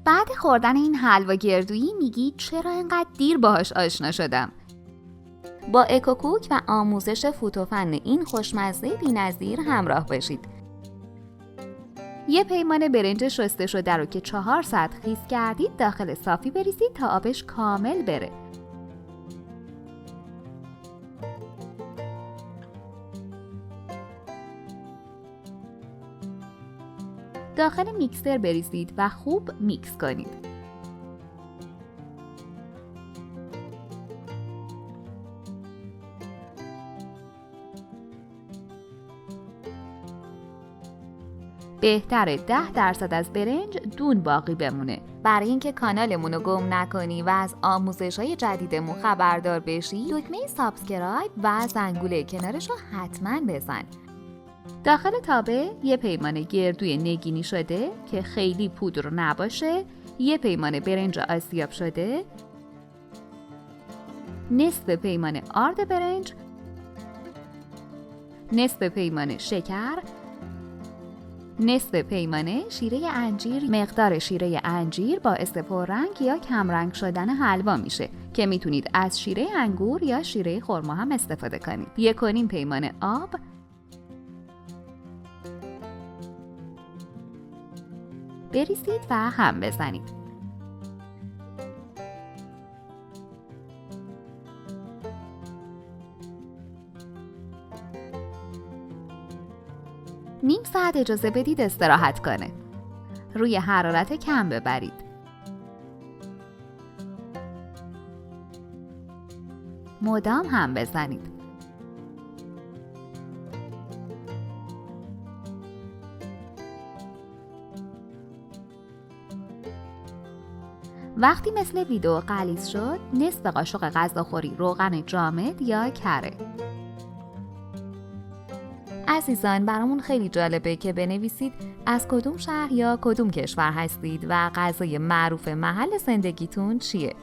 بعد خوردن این حلوا گردویی میگی چرا اینقدر دیر باهاش آشنا شدم؟ با اکوکوک و آموزش فوتوفن این خوشمزه بی‌نظیر همراه باشید. یه پیمان برنج شسته شده رو که 4 ساعت خیس کردید داخل صافی بریزید تا آبش کامل بره. داخل میکسر بریزید و خوب میکس کنید. بهتره 10% از برنج دون باقی بمونه. برای اینکه کانالمون رو گم نکنی و از آموزش‌های جدیدمون خبردار بشی، دکمه سابسکرایب و زنگوله کنارش رو حتما بزن. داخل تابه یه پیمان گردوی نگینی شده که خیلی پودر نباشه، یه پیمان برنج آسیاب شده، نصف پیمان آرد برنج، نصف پیمان شکر، نصف پیمانه شیره انجیر. مقدار شیره انجیر باعث پررنگ یا کمرنگ شدن حلوا میشه که میتونید از شیره انگور یا شیره خرما هم استفاده کنید. 1.5 پیمانه آب، بریزید و هم بزنید. نیم ساعت اجازه بدید استراحت کنه. روی حرارت کم ببرید. مدام هم بزنید. وقتی مثل ویدیو غلیظ شد، نصف قاشق غذاخوری روغن جامد یا کره. عزیزان، برامون خیلی جالبه که بنویسید از کدوم شهر یا کدوم کشور هستید و غذای معروف محل زندگیتون چیه.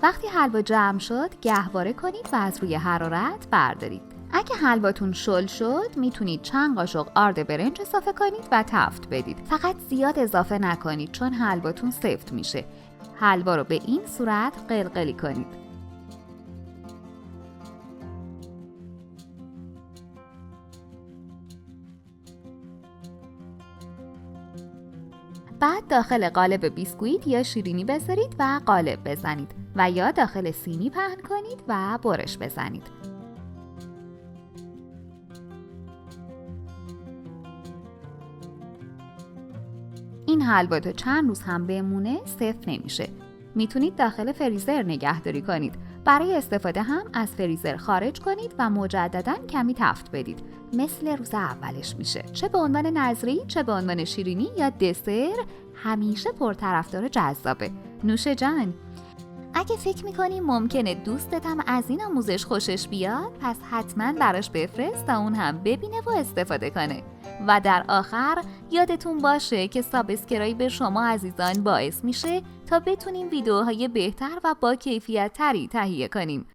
وقتی حلوا جمع شد، گهواره کنید و از روی حرارت بردارید. اگه حلواتون شل شد، میتونید چند قاشق آرد برنج اضافه کنید و تفت بدید. فقط زیاد اضافه نکنید چون حلواتون سفت میشه. حلوا رو به این صورت قلقلی کنید. بعد داخل قالب بیسکویت یا شیرینی بذارید و قالب بزنید و یا داخل سینی پهن کنید و برش بزنید. این حلوا تا چند روز هم بمونه سفت نمیشه. میتونید داخل فریزر نگهداری کنید. برای استفاده هم از فریزر خارج کنید و مجددا کمی تفت بدید. مثل روز اولش میشه. چه به عنوان نظری، چه به عنوان شیرینی یا دسر، همیشه پرطرفدار جذابه. نوش جان. اگه فکر میکنی ممکنه دوستت هم از این آموزش خوشش بیاد، پس حتما براش بفرست تا اون هم ببینه و استفاده کنه. و در آخر یادتون باشه که سابسکرایب شما عزیزان باعث میشه تا بتونیم ویدیوهای بهتر و با کیفیت تری تهیه کنیم.